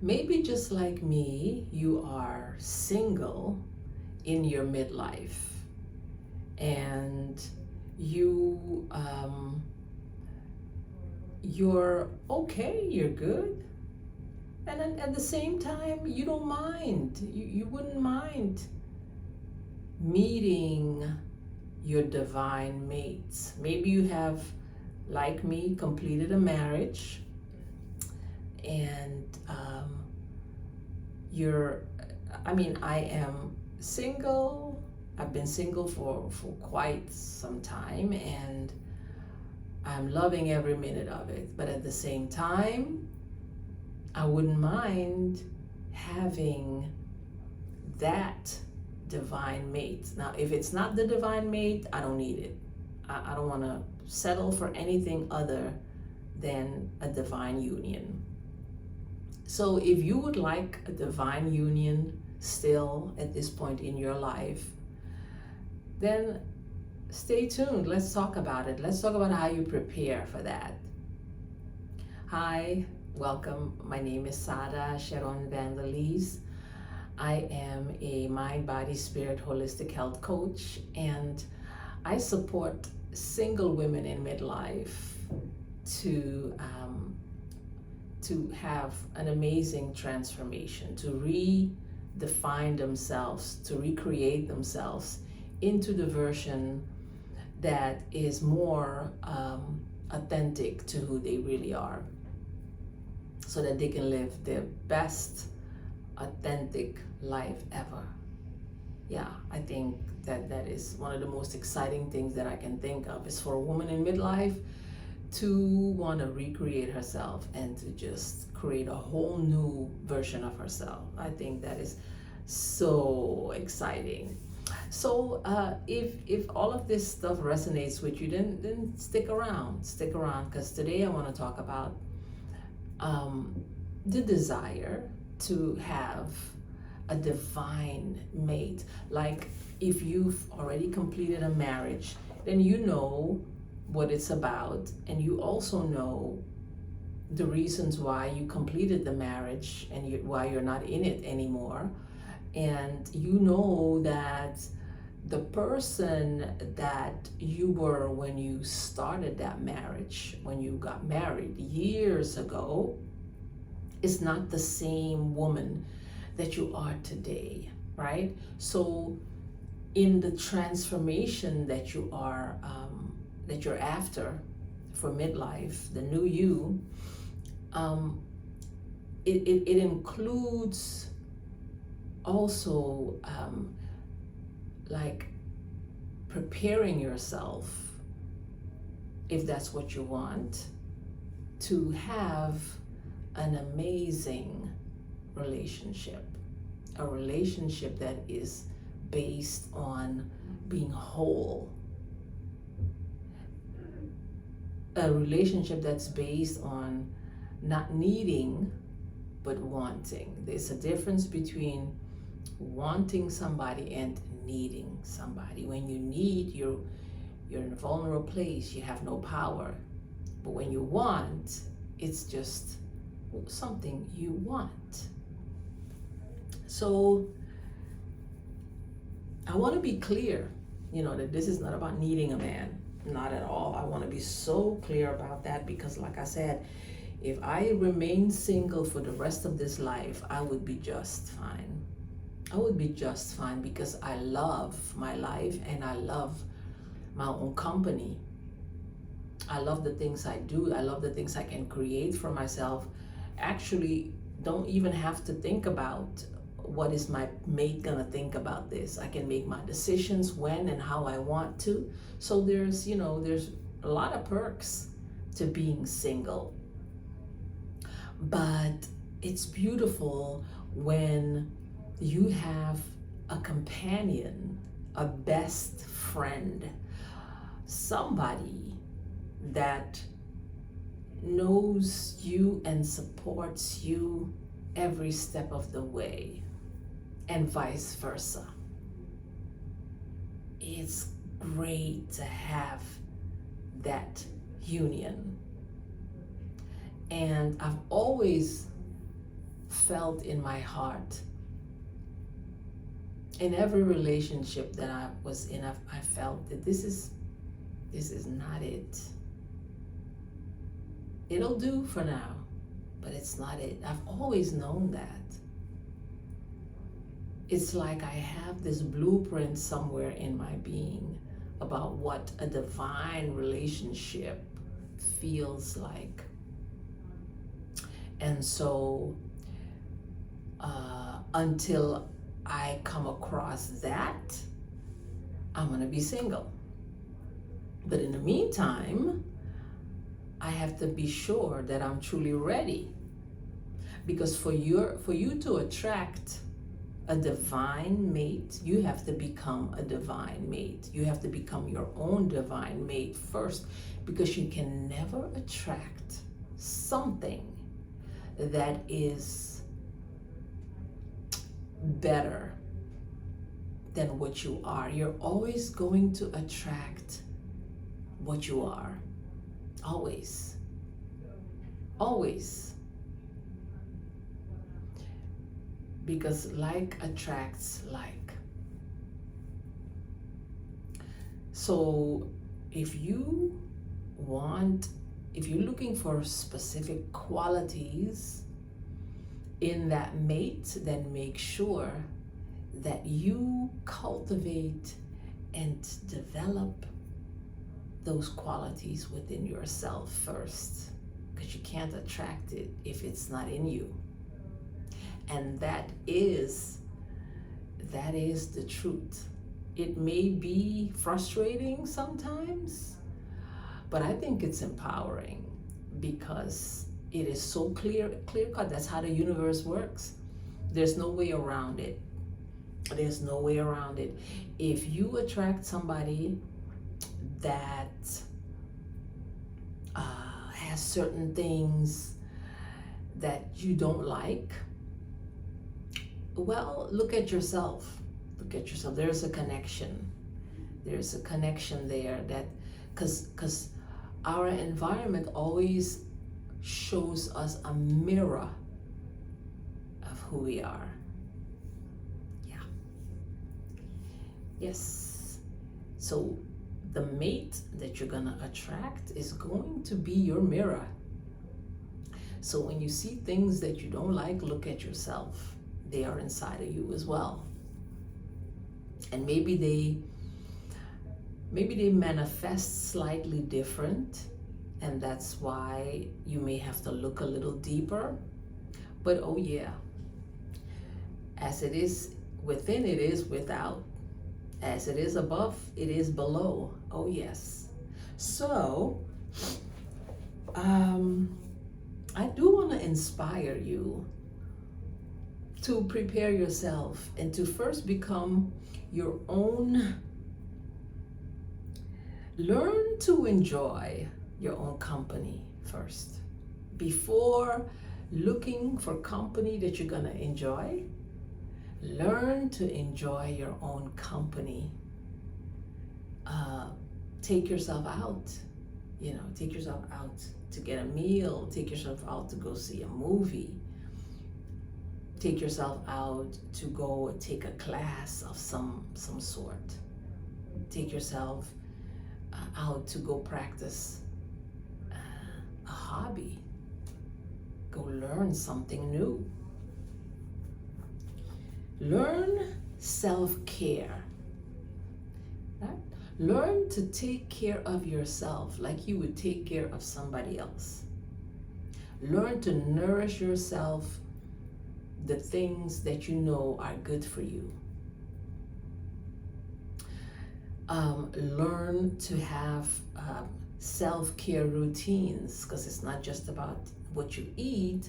Maybe just like me, you are single in your midlife and you're okay, you're good. And then at the same time, you don't mind. You wouldn't mind meeting your divine mates. Maybe you have, like me, completed a marriage and you're, I mean, I am single. I've been single for quite some time and I'm loving every minute of it. But at the same time, I wouldn't mind having that divine mate. Now, if it's not the divine mate, I don't need it. I don't want to settle for anything other than a divine union. So if you would like a divine union still at this point in your life, then stay tuned. Let's talk about it. Let's talk about how you prepare for that. Hi, welcome. My name is Saada Sharon Vanderlees. I am a mind, body, spirit, holistic health coach, and I support single women in midlife to have an amazing transformation, to redefine themselves, to recreate themselves into the version that is more authentic to who they really are, so that they can live their best authentic life ever. Yeah, I think that is one of the most exciting things that I can think of, is for a woman in midlife to want to recreate herself and to just create a whole new version of herself. I think that is so exciting. So if all of this stuff resonates with you, then stick around, because today I want to talk about the desire to have a divine mate. Like, if you've already completed a marriage, then you know what it's about, and you also know the reasons why you completed the marriage and why you're not in it anymore. And you know that the person that you were when you started that marriage, when you got married years ago, is not the same woman that you are today, right? So in the transformation that you are that you're after for midlife, the new you, it includes also like preparing yourself, if that's what you want, to have an amazing relationship, a relationship that is based on being whole, a relationship that's based on not needing but wanting. There's a difference between wanting somebody and needing somebody. When you need, you're in a vulnerable place, you have no power. But when you want, it's just something you want. So I want to be clear, that this is not about needing a man. Not at all. I want to be so clear about that, because like I said, if I remain single for the rest of this life, I would be just fine. I would be just fine, because I love my life and I love my own company. I love the things I do. I love the things I can create for myself. Actually, don't even have to think about what is my mate gonna think about this. I can make my decisions when and how I want to. So there's a lot of perks to being single. But it's beautiful when you have a companion, a best friend, somebody that knows you and supports you every step of the way, and vice versa. It's great to have that union. And I've always felt in my heart. In every relationship that I was in, I felt that this is not it. It'll do for now, but it's not it. I've always known that. It's like I have this blueprint somewhere in my being about what a divine relationship feels like. And so until I come across that, I'm gonna be single. But in the meantime, I have to be sure that I'm truly ready. Because for you to attract a divine mate, you have to become a divine mate. You have to become your own divine mate first, because you can never attract something that is better than what you are. You're always going to attract what you are. Always. Always. Because like attracts like. So if you're looking for specific qualities in that mate, then make sure that you cultivate and develop those qualities within yourself first, because you can't attract it if it's not in you. And that is the truth. It may be frustrating sometimes, but I think it's empowering, because it is so clear cut. That's how the universe works. There's no way around it. There's no way around it. If you attract somebody that has certain things that you don't like, well, look at yourself. Look at yourself. There's a connection. There's a connection there, that because our environment always shows us a mirror of who we are. Yeah. Yes. So the mate that you're gonna attract is going to be your mirror. So when you see things that you don't like, look at yourself. They are inside of you as well. And maybe they manifest slightly different, and that's why you may have to look a little deeper. But oh yeah, as it is within, it is without. As it is above, it is below. Oh yes. So I do want to inspire you to prepare yourself and to first become your own. Learn to enjoy your own company first. Before looking for company that you're gonna enjoy, learn to enjoy your own company. Take yourself out. Take yourself out to get a meal. Take yourself out to go see a movie. Take yourself out to go take a class of some sort. Take yourself out to go practice a hobby. Go learn something new. Learn self-care. Right? Learn to take care of yourself like you would take care of somebody else. Learn to nourish yourself, the things that you know are good for you. Learn to have self-care routines, because it's not just about what you eat,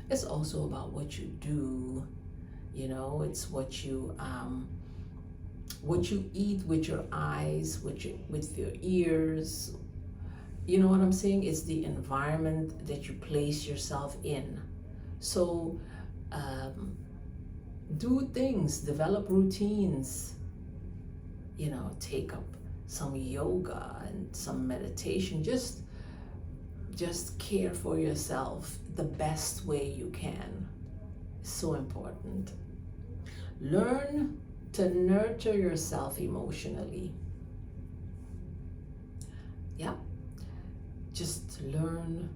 it's also about what you do. It's what you eat with your eyes, with your ears. You know what I'm saying? It's the environment that you place yourself in. So do things, develop routines, take up some yoga and some meditation. Just care for yourself the best way you can. is so important. Learn to nurture yourself emotionally. Yeah, just learn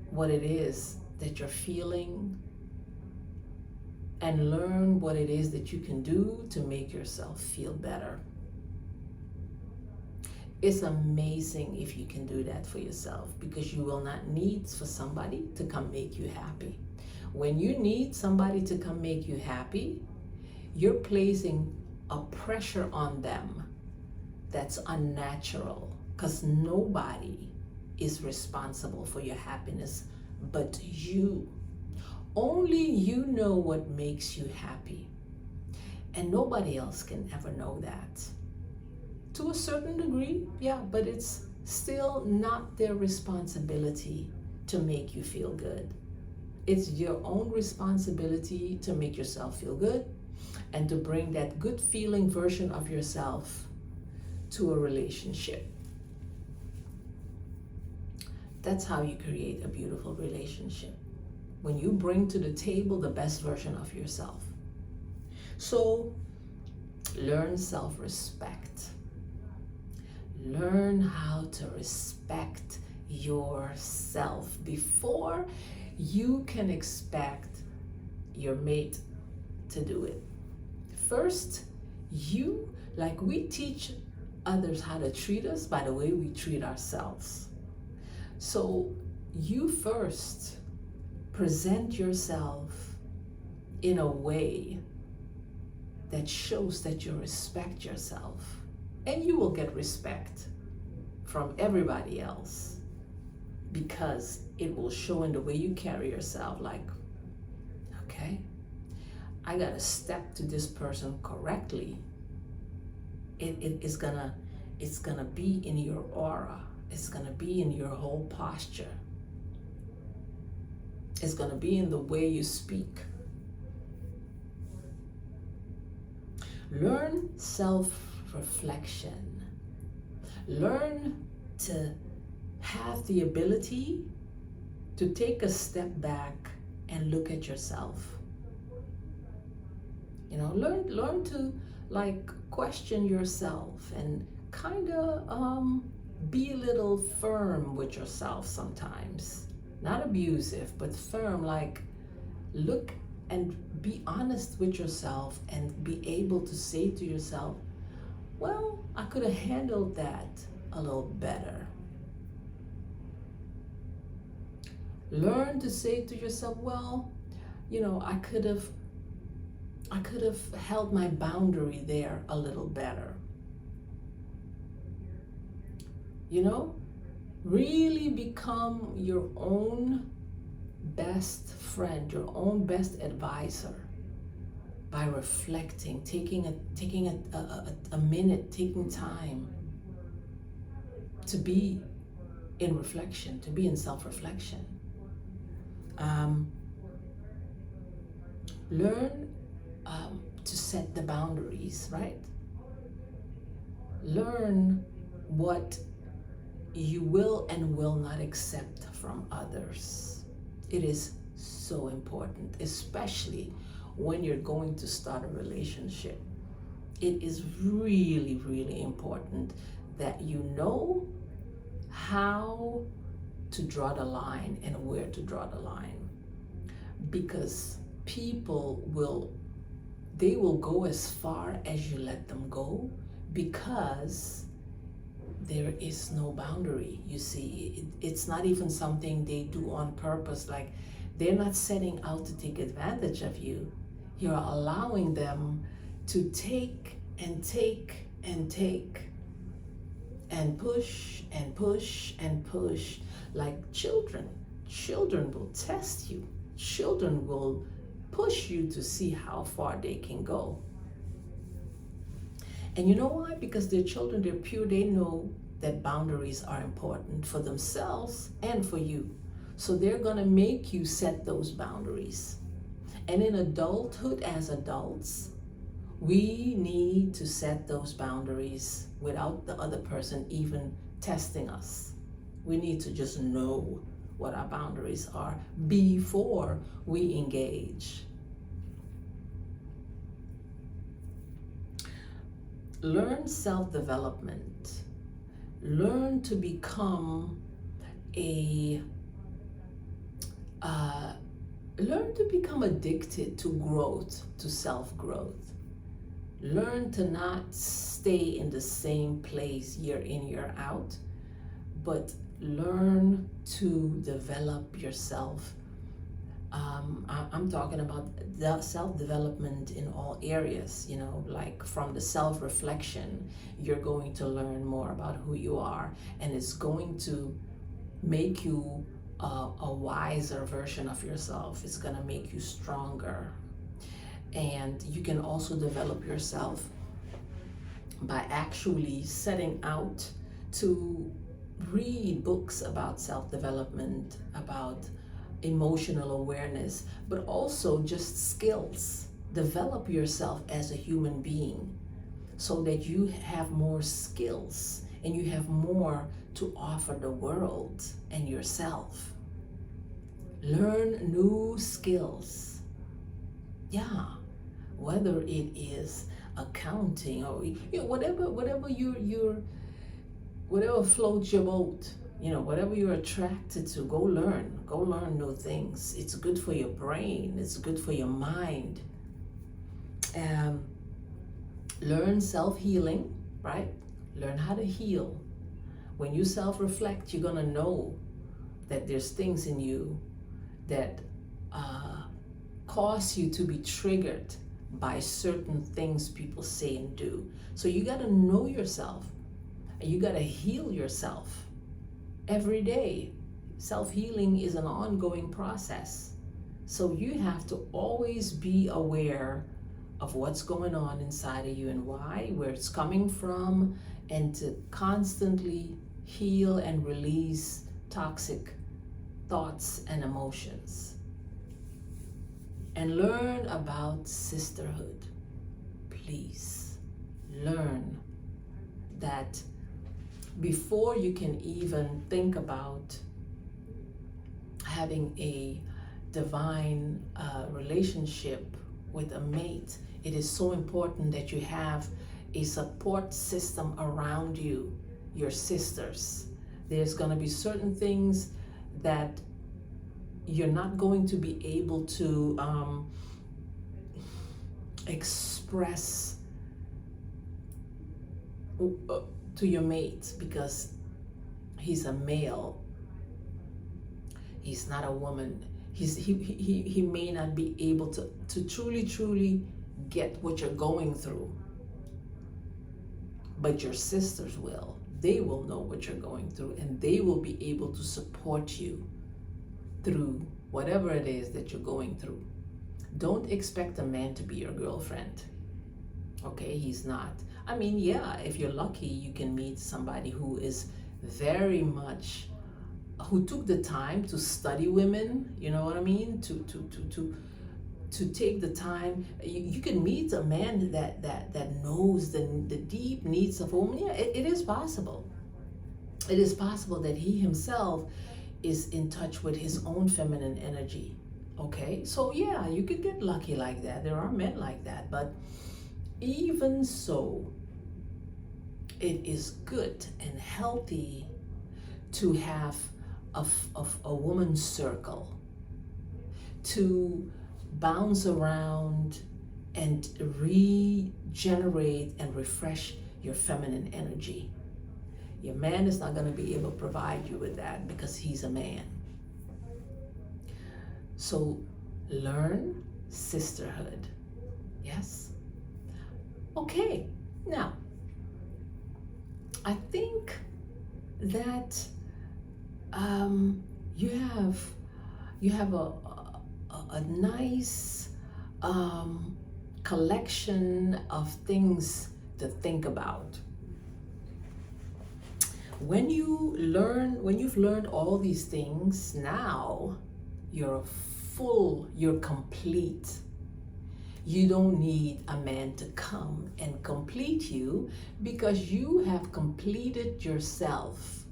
what it is that you're feeling and learn what it is that you can do to make yourself feel better. It's amazing if you can do that for yourself, because you will not need for somebody to come make you happy. When you need somebody to come make you happy, you're placing a pressure on them that's unnatural, because nobody is responsible for your happiness but you. Only you know what makes you happy, and nobody else can ever know that. To a certain degree, yeah, but it's still not their responsibility to make you feel good. It's your own responsibility to make yourself feel good and to bring that good feeling version of yourself to a relationship. That's how you create a beautiful relationship, when you bring to the table the best version of yourself. So learn self-respect. Learn how to respect yourself before you can expect your mate to do it. First, like we teach others how to treat us by the way we treat ourselves. So you first present yourself in a way that shows that you respect yourself, and you will get respect from everybody else, because it will show in the way you carry yourself. Like, okay, I gotta step to this person correctly. It's gonna be in your aura. It's gonna be in your whole posture. It's gonna be in the way you speak. Learn self-reflection. Learn to have the ability to take a step back and look at yourself. You know, learn to like question yourself and kind of be a little firm with yourself sometimes. Not abusive, but firm. Like, look and be honest with yourself and be able to say to yourself, well, I could have handled that a little better. Learn to say to yourself, well, you know, I could have held my boundary there a little better. You know, really become your own best friend, your own best advisor, by reflecting, taking a minute, taking time to be in reflection, to be in self-reflection. Learn to set the boundaries, right? Learn what you will and will not accept from others. It is so important, especially when you're going to start a relationship. It is really, really important that you know how to draw the line and where to draw the line, because people will go as far as you let them go, because there is no boundary. You see, it's not even something they do on purpose. Like, they're not setting out to take advantage of you. You're allowing them to take and take and take and push and push and push. Like children will test you. Children will push you to see how far they can go. And you know why? Because they're children, they're pure, they know that boundaries are important for themselves and for you. So they're gonna make you set those boundaries. And in adulthood, as adults, we need to set those boundaries without the other person even testing us. We need to just know what our boundaries are before we engage. Learn self-development. Learn to become addicted to growth, to self-growth. Learn to not stay in the same place year in, year out, but learn to develop yourself. I'm talking about the self-development in all areas, like from the self-reflection, you're going to learn more about who you are, and it's going to make you a wiser version of yourself. It's going to make you stronger. And you can also develop yourself by actually setting out to read books about self-development, about emotional awareness, but also just skills. Develop yourself as a human being so that you have more skills and you have more to offer the world and yourself. Learn new skills. Yeah, whether it is accounting or whatever floats your boat, whatever you're attracted to, go learn new things. It's good for your brain, it's good for your mind. Learn self-healing, right? Learn how to heal. When you self-reflect, you're gonna know that there's things in you that cause you to be triggered by certain things people say and do. So you gotta know yourself, and you gotta heal yourself every day. Self-healing is an ongoing process. So you have to always be aware of what's going on inside of you and why, where it's coming from, and to constantly heal and release toxic thoughts and emotions. And learn about sisterhood. Please learn that before you can even think about having a divine relationship with a mate, it is so important that you have a support system around you, your sisters. There's going to be certain things that you're not going to be able to express to your mate because he's a male. He's not a woman. He may not be able to truly get what you're going through. But your sisters will. They will know what you're going through, and they will be able to support you through whatever it is that you're going through. Don't expect a man to be your girlfriend. Okay, he's not. I mean, yeah, if you're lucky, you can meet somebody who is very much, who took the time to study women, you know what I mean? To take the time. You can meet a man that knows the deep needs of a woman. Yeah, it is possible. It is possible that he himself is in touch with his own feminine energy. Okay, so yeah, you could get lucky like that. There are men like that, but even so, it is good and healthy to have a woman's circle, to bounce around and regenerate and refresh your feminine energy. Your man is not going to be able to provide you with that because he's a man. So learn sisterhood. Yes? Okay, now I think that you have a nice collection of things to think about. When you've learned all these things, now you're complete. You don't need a man to come and complete you because you have completed yourself.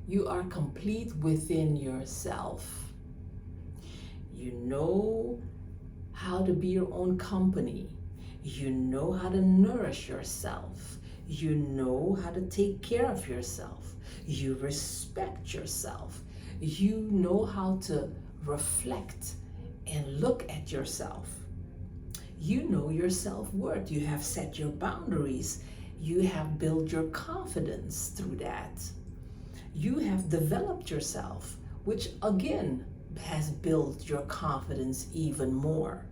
You are complete within yourself. You know how to be your own company. You know how to nourish yourself. You know how to take care of yourself. You respect yourself. You know how to reflect and look at yourself. You know your self-worth. You have set your boundaries. You have built your confidence through that. You have developed yourself, which again has built your confidence even more.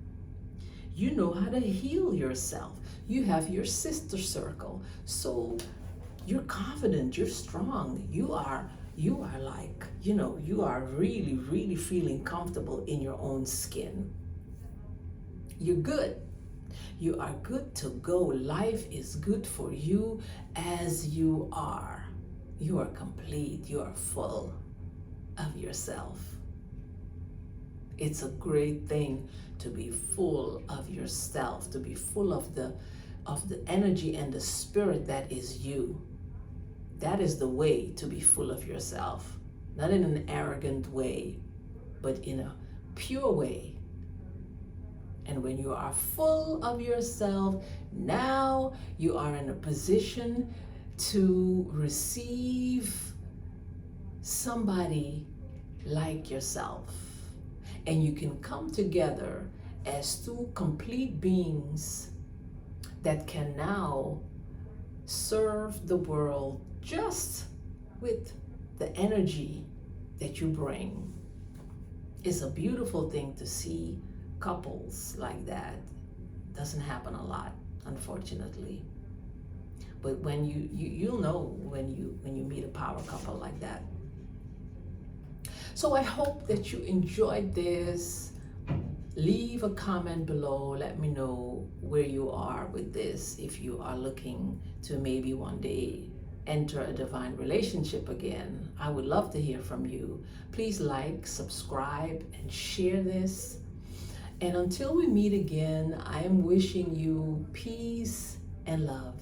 You know how to heal yourself. You have your sister circle. So you're confident, you're strong. You are like, you are really, really feeling comfortable in your own skin. You're good. You are good to go. Life is good for you as you are. You are complete. You are full of yourself. It's a great thing to be full of yourself, to be full of the energy and the spirit that is you. That is the way to be full of yourself. Not in an arrogant way, but in a pure way. And when you are full of yourself, now you are in a position to receive somebody like yourself. And you can come together as two complete beings that can now serve the world just with the energy that you bring. It's a beautiful thing to see couples like that. Doesn't happen a lot, unfortunately. But when you'll know when you meet a power couple like that. So I hope that you enjoyed this. Leave a comment below. Let me know where you are with this. If you are looking to maybe one day enter a divine relationship again, I would love to hear from you. Please like, subscribe, and share this. And until we meet again, I am wishing you peace and love.